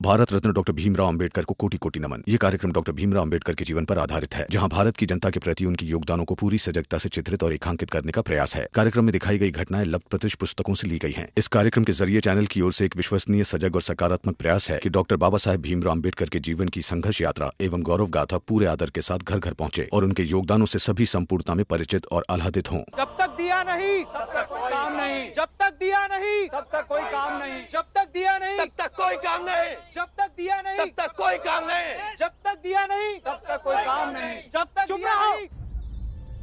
Bharat Ratna doctor Bhimrao Ambedkar को कोटि कोटि नमन। ये कार्यक्रम डॉक्टर भीमराव अंबेडकर के जीवन पर आधारित है, जहां भारत की जनता के प्रति उनके योगदानों को पूरी सजगता से चित्रित और रेखांकित करने का प्रयास है। कार्यक्रम में दिखाई गई घटनाएं लब्ध प्रतिष्ठ पुस्तकों से ली गई हैं। इस कार्यक्रम के जरिए चैनल की ओर से एक विश्वसनीय, सजग और सकारात्मक प्रयास है कि डॉक्टर बाबा साहेब भीमराव अंबेडकर के जीवन की संघर्ष यात्रा एवं गौरव गाथा पूरे आदर के साथ घर घर पहुंचे और उनके योगदानों से सभी संपूर्णता में परिचित और आह्लादित हों। जब तक दिया नहीं तब तक कोई काम नहीं, जब तक दिया नहीं तब तक कोई काम नहीं, जब तक दिया नहीं तब तक कोई काम नहीं, जब तक दिया नहीं तब तक कोई काम नहीं, जब तक दिया नहीं तब तक कोई काम नहीं, जब तक चुप रहो।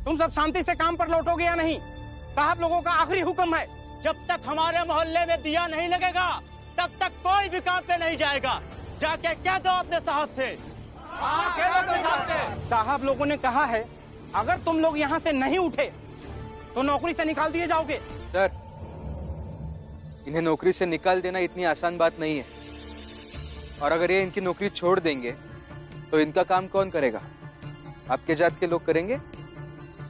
तुम सब शांति से काम पर लौटोगे या नहीं? साहब लोगों का आखिरी हुक्म है, जब तक हमारे मोहल्ले में दिया नहीं लगेगा तब तक कोई भी काम पे नहीं जाएगा। जाके कह दो अपने साहब से। साहब लोगों ने कहा है अगर तुम लोग यहाँ से नहीं उठे तो नौकरी से निकाल दिए जाओगे। सर, इन्हें नौकरी से निकाल देना इतनी आसान बात नहीं है, और अगर ये इनकी नौकरी छोड़ देंगे तो इनका काम कौन करेगा? आपके जात के लोग करेंगे।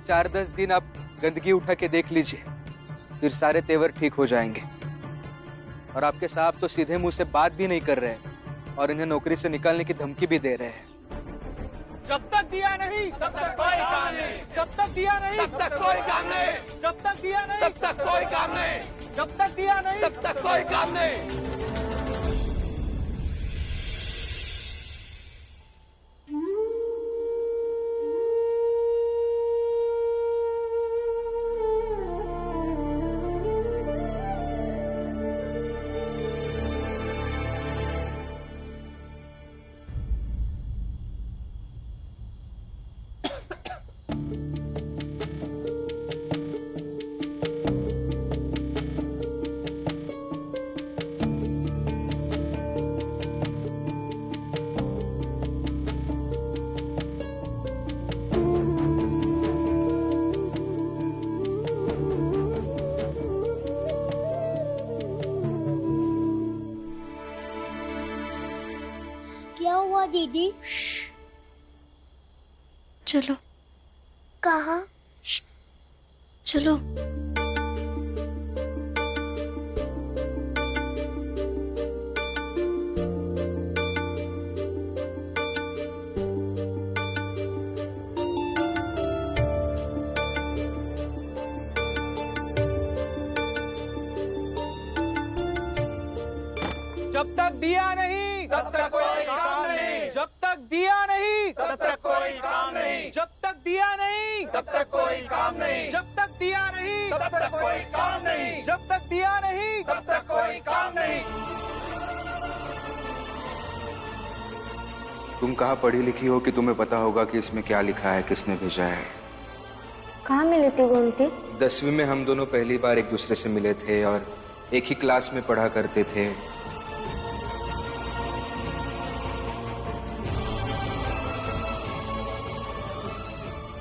4-10 दिन आप गंदगी उठा के देख लीजिए, फिर सारे तेवर ठीक हो जाएंगे। और आपके साहब तो सीधे मुंह से बात भी नहीं कर रहे हैं और इन्हें नौकरी से निकालने की धमकी भी दे रहे हैं। जब तक दिया नहीं तब तक कोई काम नहीं, जब तक दिया नहीं तब तक कोई काम नहीं, जब तक दिया नहीं तब तक कोई काम नहीं, जब तक दिया नहीं तब तक कोई काम नहीं। क्या हुआ दीदी? चलो। कहाँ? चलो। जब तक दिया नहीं तब तक कोई काम नहीं, जब तक दिया नहीं तब तक कोई काम नहीं, जब तक दिया नहीं तब तक कोई काम नहीं, जब तक दिया नहीं तब तक कोई काम नहीं, जब तक दिया नहीं तब तक कोई काम नहीं। तुम कहाँ पढ़ी लिखी हो कि तुम्हें पता होगा कि इसमें क्या लिखा है, किसने भेजा है? कहाँ मिली थी गोमती? 10वीं में हम दोनों पहली बार एक दूसरे से मिले थे और एक ही क्लास में पढ़ा करते थे।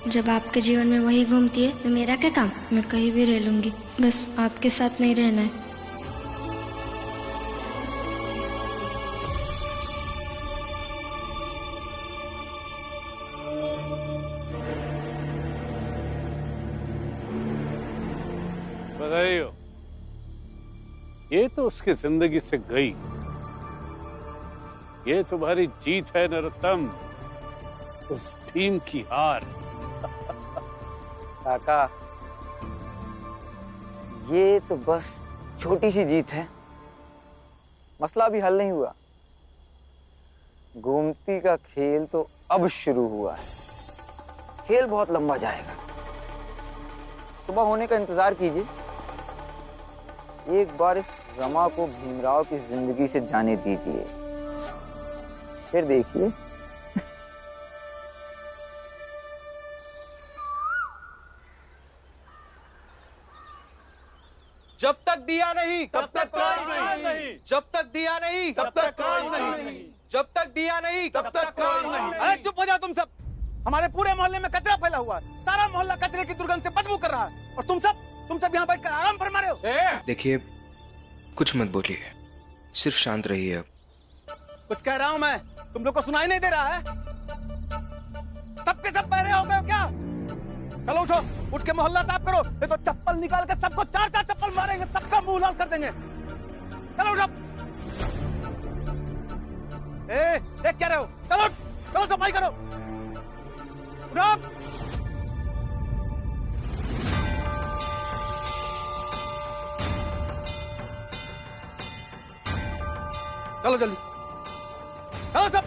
जब आपके जीवन में वही घूमती है तो मेरा क्या काम? मैं कहीं भी रह लूंगी, बस आपके साथ नहीं रहना है। बधाई हो। ये तो उसकी जिंदगी से गई, ये तुम्हारी जीत है नरोत्तम, उस भीम की हार। काका, ये तो बस छोटी सी जीत है, मसला अभी हल नहीं हुआ। गोमती का खेल तो अब शुरू हुआ है, खेल बहुत लंबा जाएगा। सुबह होने का इंतजार कीजिए, एक बार इस रमा को भीमराव की जिंदगी से जाने दीजिए, फिर देखिए। जब तक दिया नहीं तब तक काम नहीं, जब तक दिया नहीं तब तक काम नहीं, जब तक दिया नहीं तब तक काम नहीं। अरे चुप हो जाओ तुम सब। हमारे पूरे मोहल्ले में कचरा फैला हुआ है, सारा मोहल्ला कचरे की दुर्गंध से बदबू कर रहा है, और तुम सब यहाँ बैठकर आराम फरमा रहे हो। देखिए, कुछ मत बोलिए, सिर्फ शांत रहिए। अब कुछ कह रहा हूँ मैं, तुम लोग को सुनाई नहीं दे रहा है? सबके सब बहरे हो गए हो क्या? चलो उठो, उठ के मोहल्ला साफ करो, नहीं तो चप्पल निकाल के सबको 4-4 चप्पल मारेंगे, सबका मुंह लाल कर देंगे। चलो उठो। देख क्या रहे हो? चलो चलो सफाई करो। उठो। चलो जल्दी, चलो सब।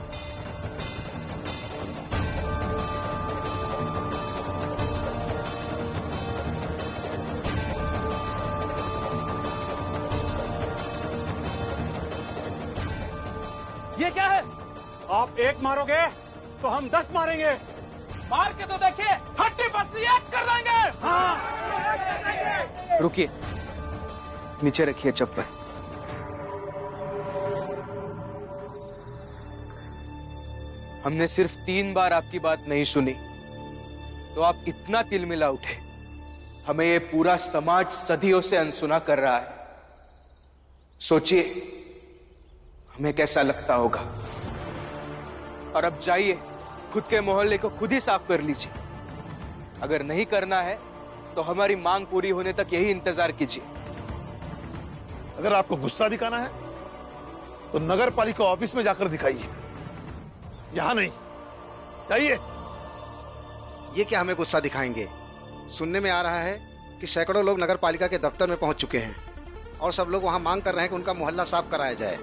ये क्या है? आप एक मारोगे तो हम 10 मारेंगे। मार के तो देखिए, हड्डी पसली एक कर देंगे। हाँ। रुकिए, नीचे रखिए चप्पल। हमने सिर्फ 3 बार आपकी बात नहीं सुनी तो आप इतना तिलमिला उठे। हमें ये पूरा समाज सदियों से अनसुना कर रहा है। सोचिए हमें कैसा लगता होगा। और अब जाइए, खुद के मोहल्ले को खुद ही साफ कर लीजिए। अगर नहीं करना है तो हमारी मांग पूरी होने तक यही इंतजार कीजिए। अगर आपको गुस्सा दिखाना है तो नगर पालिका ऑफिस में जाकर दिखाइए, यहां नहीं। जाइए। ये क्या हमें गुस्सा दिखाएंगे? सुनने में आ रहा है कि सैकड़ों लोग नगर पालिका के दफ्तर में पहुंच चुके हैं और सब लोग वहां मांग कर रहे हैं कि उनका मोहल्ला साफ कराया जाए।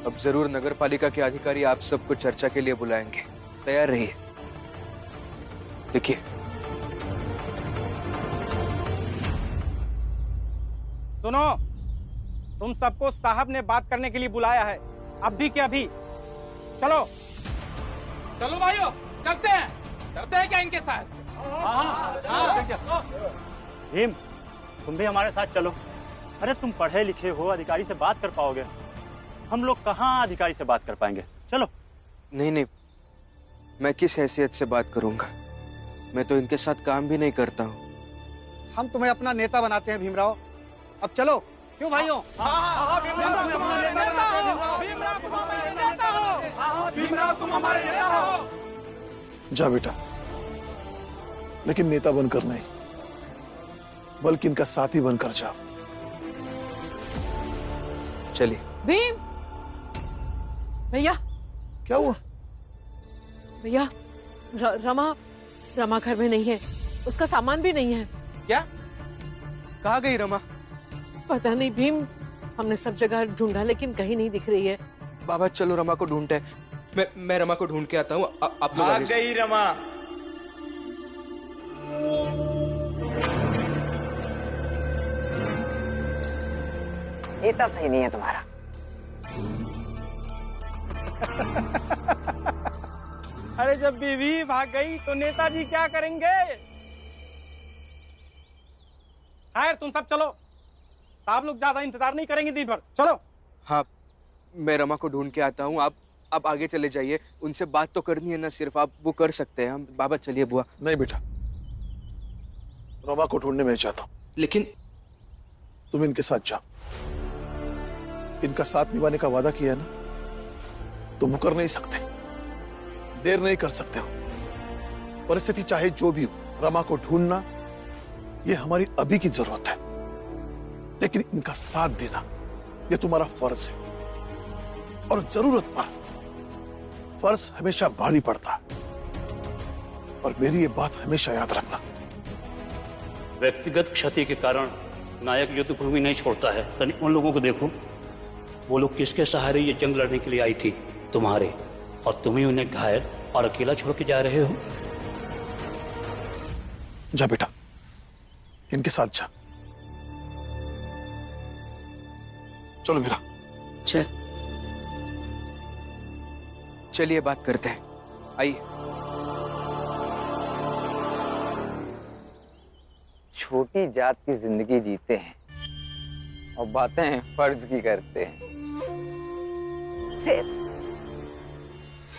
अब जरूर नगर पालिका के अधिकारी आप सबको चर्चा के लिए बुलाएंगे। तैयार रहिए। देखिए, सुनो, तुम सबको साहब ने बात करने के लिए बुलाया है, अभी के अभी। चलो चलो भाइयों, चलते हैं क्या इनके साथ? भीम, तुम भी हमारे साथ चलो। अरे तुम पढ़े लिखे हो, अधिकारी से बात कर पाओगे। हम लोग कहाँ अधिकारी से बात कर पाएंगे? चलो। नहीं नहीं, मैं किस हैसियत से बात करूंगा? मैं तो इनके साथ काम भी नहीं करता हूँ। हम तुम्हें अपना नेता बनाते हैं भीमराव। अब चलो, क्यों भाइयों? भीमराव तुम हमारे नेता हो। जा बेटा, लेकिन नेता बनकर नहीं, बल्कि इनका साथी बनकर जा। चलिए। भीम भैया। क्या हुआ? भैया, रमा घर में नहीं है, उसका सामान भी नहीं है। क्या? कहाँ गई रमा? पता नहीं भीम, हमने सब जगह ढूंढा लेकिन कहीं नहीं दिख रही है। बाबा चलो रमा को ढूंढते हैं। मैं रमा को ढूंढ के आता हूँ। आप लोग भाग गई रमा। नेता सही नहीं है तुम्हारा। अरे जब बीवी भाग गई तो नेताजी क्या करेंगे? खैर तुम सब चलो, साहब लोग ज्यादा इंतजार नहीं करेंगे दिन भर। चलो। हाँ, मैं रमा को ढूंढ के आता हूँ। आप आगे चले जाइए। उनसे बात तो करनी है ना, सिर्फ आप वो कर सकते हैं। हम बाबा चलिए। बुआ नहीं बेटा, रमा को ढूंढने में चाहता हूँ। लेकिन तुम इनके साथ जाओ। इनका साथ निभाने का वादा किया है ना, तो मुकर नहीं सकते, देर नहीं कर सकते हो। परिस्थिति चाहे जो भी हो, रमा को ढूंढना ये हमारी अभी की जरूरत है, लेकिन इनका साथ देना ये तुम्हारा फर्ज है। और जरूरत पर फर्ज हमेशा भारी पड़ता है। और मेरी ये बात हमेशा याद रखना। व्यक्तिगत क्षति के कारण नायक युद्धभूमि नहीं छोड़ता है। तनी उन लोगों को देखो, वो लोग किसके सहारे ये जंग लड़ने के लिए आई थी? तुम्हारे। और तुम ही उन्हें घायल और अकेला छोड़ के जा रहे हो। जा बेटा, इनके साथ जा। चलो मेरा। चलिए बात करते हैं, आइए। छोटी जात की जिंदगी जीते हैं और बातें फर्ज की करते हैं।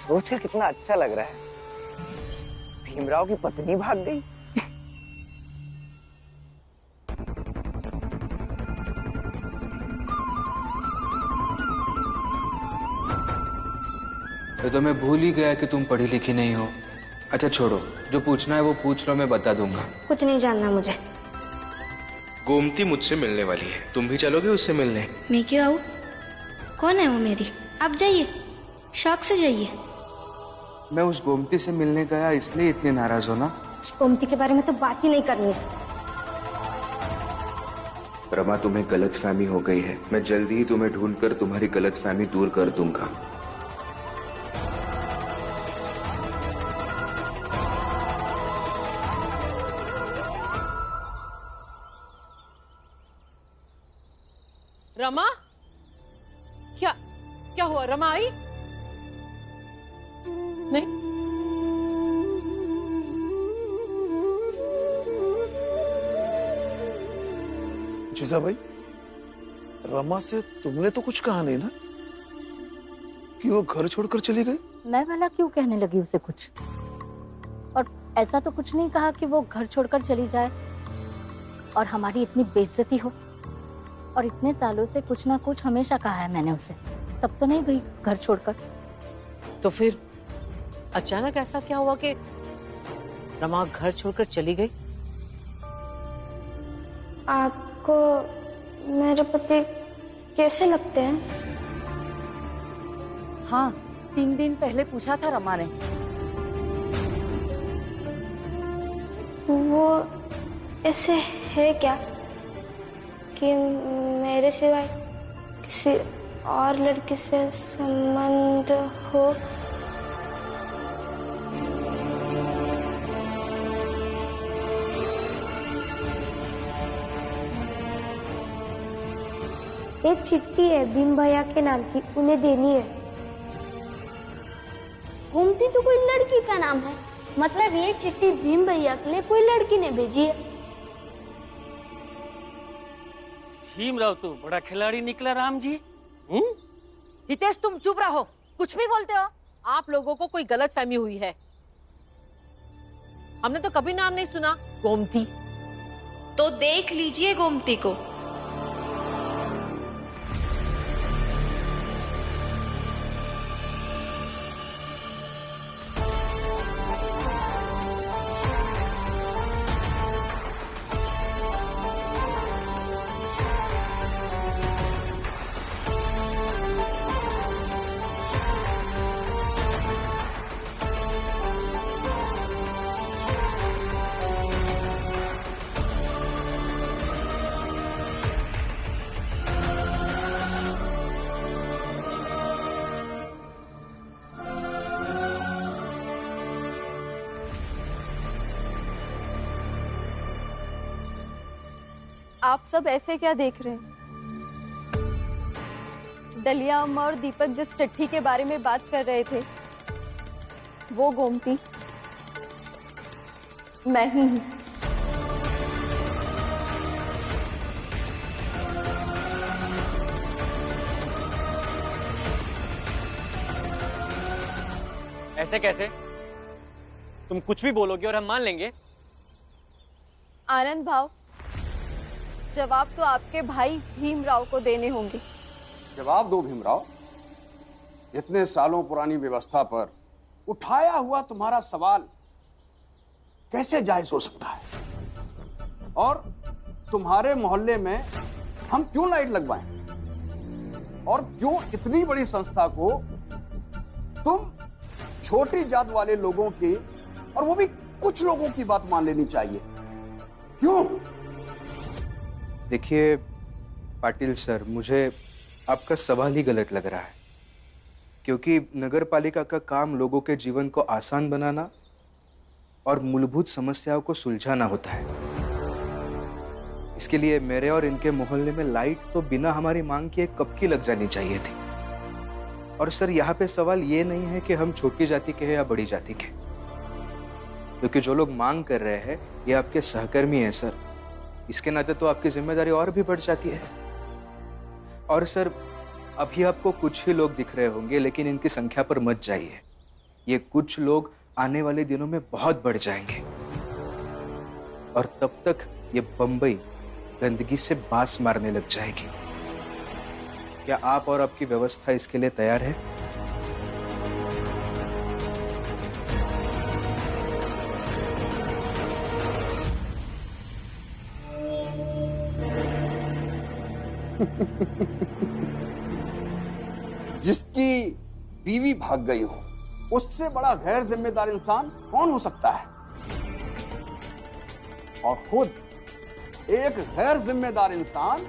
सोचकर कितना अच्छा लग रहा है। भीमराव की पत्नी भाग गई। तो मैं भूल ही गया कि तुम पढ़ी लिखी नहीं हो। अच्छा छोड़ो, जो पूछना है वो पूछ लो, मैं बता दूंगा। कुछ नहीं जानना मुझे। गोमती मुझसे मिलने वाली है, तुम भी चलोगे उससे मिलने? मैं क्यों आऊँ? कौन है वो मेरी? आप जाइए, शौक से जाइए। मैं उस गोमती से मिलने गया इसलिए इतने नाराज हो ना? उस गोमती के बारे में तो बात ही नहीं करनी है। रमा, तुम्हें गलतफहमी हो गई है। मैं जल्दी ही तुम्हें ढूंढकर तुम्हारी गलतफहमी दूर कर दूंगा। रमा, क्या हुआ? रमा आई नहीं? जीजा भाई, रमा से तुमने तो कुछ कहा नहीं ना कि वो घर छोड़कर चली गई? मैं भला क्यों कहने लगी उसे कुछ? और ऐसा तो कुछ नहीं कहा कि वो घर छोड़कर चली जाए और हमारी इतनी बेइज्जती हो। और इतने सालों से कुछ ना कुछ हमेशा कहा है मैंने उसे, तब तो नहीं गई घर छोड़कर। तो फिर अचानक ऐसा क्या हुआ कि रमा घर छोड़कर चली गई? आपको मेरे पति कैसे लगते हैं? हाँ, 3 दिन पहले पूछा था रमा ने। वो ऐसे है क्या कि मेरे सिवाय किसी और लड़की से संबंध हो? एक चिट्ठी है भीम भैया के नाम की, उन्हें देनी है। गोमती तो कोई लड़की का नाम है, मतलब ये चिट्ठी भीम भैया के लिए कोई लड़की ने भेजी है। भीमराव तो बड़ा खिलाड़ी निकला राम जी। हितेश, तुम चुप रहो, कुछ भी बोलते हो। आप लोगों को कोई गलतफहमी हुई है। हमने तो कभी नाम नहीं सुना गोमती। तो देख लीजिए गोमती को। आप सब ऐसे क्या देख रहे हैं? दलिया अम्मा और दीपक जिस चिट्ठी के बारे में बात कर रहे थे, वो गोमती मैं ही हूं। ऐसे कैसे? तुम कुछ भी बोलोगे और हम मान लेंगे? आनंद भाव, जवाब तो आपके भाई भीमराव को देने होंगे। जवाब दो भीमराव। इतने सालों पुरानी व्यवस्था पर उठाया हुआ तुम्हारा सवाल कैसे जायज हो सकता है? और तुम्हारे मोहल्ले में हम क्यों लाइट लगवाएं? और क्यों इतनी बड़ी संस्था को तुम छोटी जात वाले लोगों की, और वो भी कुछ लोगों की बात मान लेनी चाहिए? क्यों? देखिए पाटिल सर, मुझे आपका सवाल ही गलत लग रहा है, क्योंकि नगर पालिका का काम लोगों के जीवन को आसान बनाना और मूलभूत समस्याओं को सुलझाना होता है। इसके लिए मेरे और इनके मोहल्ले में लाइट तो बिना हमारी मांग किए कब की लग जानी चाहिए थी। और सर, यहाँ पे सवाल ये नहीं है कि हम छोटी जाति के हैं या बड़ी जाति के, क्योंकि जो लोग मांग कर रहे हैं ये आपके सहकर्मी हैं सर। इसके नाते तो आपकी जिम्मेदारी और भी बढ़ जाती है। और सर, अभी आपको कुछ ही लोग दिख रहे होंगे, लेकिन इनकी संख्या पर मत जाइए। ये कुछ लोग आने वाले दिनों में बहुत बढ़ जाएंगे, और तब तक ये बंबई गंदगी से बास मारने लग जाएगी। क्या आप और आपकी व्यवस्था इसके लिए तैयार है? जिसकी बीवी भाग गई हो, उससे बड़ा गैर जिम्मेदार इंसान कौन हो सकता है? और खुद एक गैर जिम्मेदार इंसान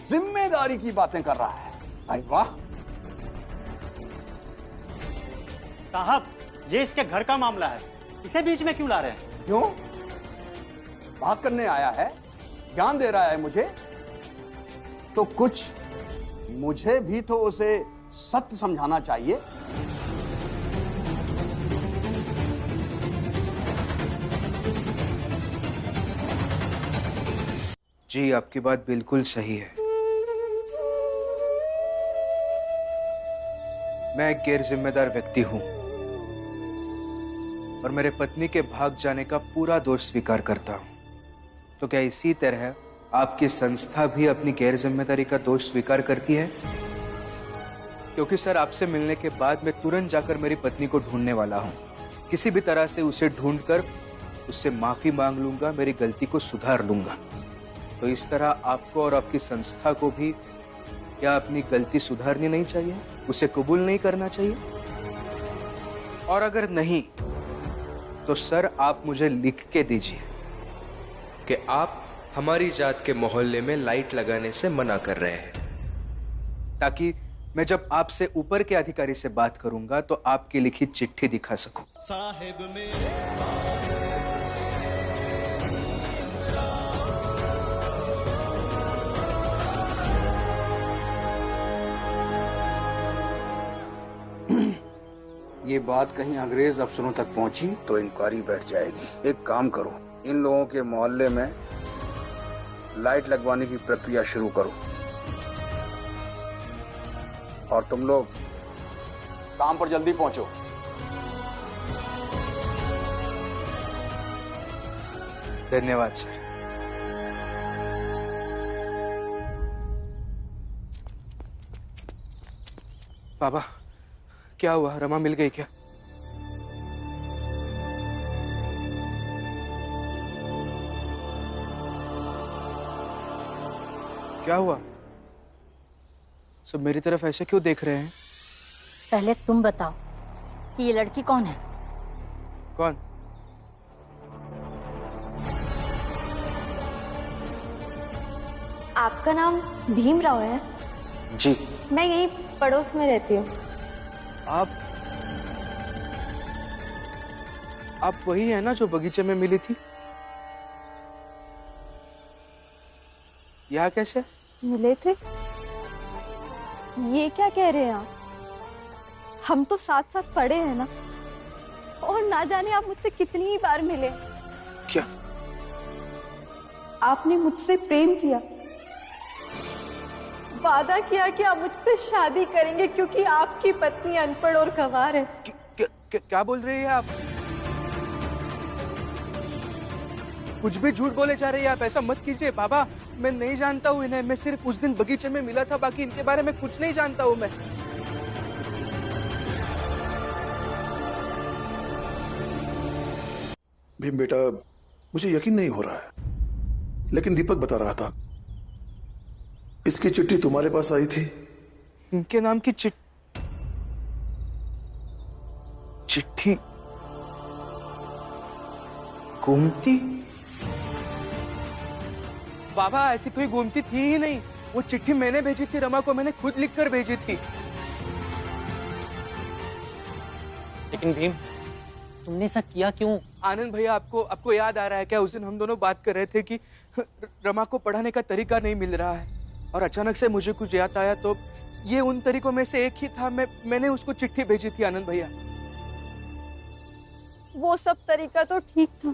जिम्मेदारी की बातें कर रहा है। भाई वाह! साहब, ये इसके घर का मामला है, इसे बीच में क्यों ला रहे हैं? क्यों? बात करने आया है, ज्ञान दे रहा है मुझे, तो कुछ मुझे भी तो उसे सत्य समझाना चाहिए। जी, आपकी बात बिल्कुल सही है। मैं एक गैर जिम्मेदार व्यक्ति हूं और मेरे पत्नी के भाग जाने का पूरा दोष स्वीकार करता हूं। तो क्या इसी तरह आपकी संस्था भी अपनी गैर जिम्मेदारी का दोष स्वीकार करती है? क्योंकि सर, आपसे मिलने के बाद मैं तुरंत जाकर मेरी पत्नी को ढूंढने वाला हूं। किसी भी तरह से उसे ढूंढकर उससे माफी मांग लूंगा, मेरी गलती को सुधार लूंगा। तो इस तरह आपको और आपकी संस्था को भी क्या अपनी गलती सुधारनी नहीं चाहिए? उसे कबूल नहीं करना चाहिए? और अगर नहीं, तो सर आप मुझे लिख के दीजिए कि आप हमारी जात के मोहल्ले में लाइट लगाने से मना कर रहे हैं, ताकि मैं जब आपसे ऊपर के अधिकारी से बात करूंगा तो आपकी लिखी चिट्ठी दिखा सकूं। साहिब मेरे ये बात कहीं अंग्रेज अफसरों तक पहुंची तो इंक्वायरी बैठ जाएगी। एक काम करो, इन लोगों के मोहल्ले में लाइट लगवाने की प्रक्रिया शुरू करो और तुम लोग काम पर जल्दी पहुंचो। धन्यवाद सर। बाबा, क्या हुआ? रमा मिल गई क्या? क्या हुआ? सब मेरी तरफ ऐसे क्यों देख रहे हैं? पहले तुम बताओ कि ये लड़की कौन है? कौन? आपका नाम भीमराव है? जी। मैं यही पड़ोस में रहती हूँ। आप वही है ना जो बगीचे में मिली थी? यहाँ कैसे मिले थे? ये क्या कह रहे हैं आप? हम तो साथ साथ पढ़े हैं ना, और ना जाने आप मुझसे कितनी ही बार मिले। क्या? आपने मुझसे प्रेम किया, वादा किया कि आप मुझसे शादी करेंगे क्योंकि आपकी पत्नी अनपढ़ और गंवार है। क्या बोल रही है आप? कुछ भी झूठ बोले जा रही है आप। ऐसा मत कीजिए बाबा, मैं नहीं जानता हूँ इन्हें। मैं सिर्फ उस दिन बगीचे में मिला था, बाकी इनके बारे में कुछ नहीं जानता हूँ मैं। भीम बेटा, मुझे यकीन नहीं हो रहा है, लेकिन दीपक बता रहा था इसकी चिट्ठी तुम्हारे पास आई थी। इनके नाम की चिट्ठी? गोमती? बाबा, ऐसी कोई गोमती थी ही नहीं। वो चिट्ठी मैंने भेजी थी रमा को, मैंने खुद लिखकर भेजी थी। लेकिन भीम, तुमने ऐसा किया क्यों? आनंद भैया, आपको याद आ रहा है क्या? उस दिन हम दोनों बात कर रहे थे कि रमा को पढ़ाने का तरीका नहीं मिल रहा है, और अचानक से मुझे कुछ याद आया, तो ये उन तरीकों में से एक ही था। मैंने उसको चिट्ठी भेजी थी आनंद भैया। वो सब तरीका तो ठीक था,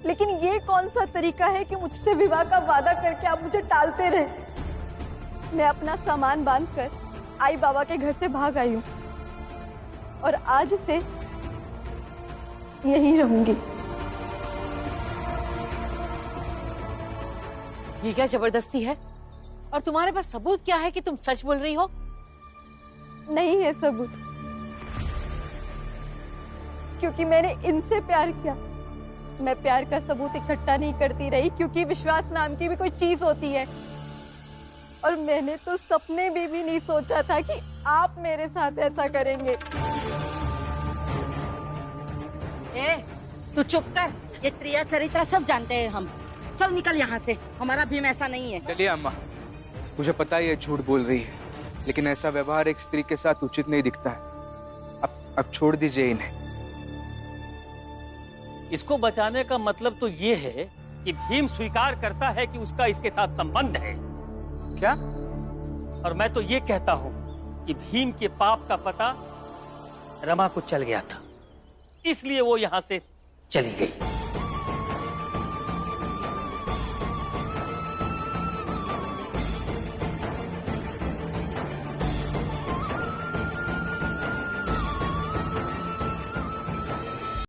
लेकिन ये कौन सा तरीका है कि मुझसे विवाह का वादा करके आप मुझे टालते रहे। मैं अपना सामान बांधकर आई बाबा के घर से भाग आई हूँ, और आज से यही रहूंगी। ये क्या जबरदस्ती है? और तुम्हारे पास सबूत क्या है कि तुम सच बोल रही हो? नहीं है सबूत, क्योंकि मैंने इनसे प्यार किया। मैं प्यार का सबूत इकट्ठा नहीं करती रही, क्योंकि विश्वास नाम की भी कोई चीज होती है। और मैंने तो सपने में भी नहीं सोचा था कि आप मेरे साथ ऐसा करेंगे। ए, तू चुप कर। ये क्रिया चरित्र सब जानते हैं हम। चल निकल यहाँ से, हमारा भीम ऐसा नहीं है। चलिए अम्मा, मुझे पता है ये झूठ बोल रही है, लेकिन ऐसा व्यवहार एक स्त्री के साथ उचित नहीं दिखता है। अब छोड़ दीजिए इन्हें। इसको बचाने का मतलब तो ये है कि भीम स्वीकार करता है कि उसका इसके साथ संबंध है। क्या? और मैं तो ये कहता हूं कि भीम के पाप का पता रमा को चल गया था, इसलिए वो यहां से चली गई।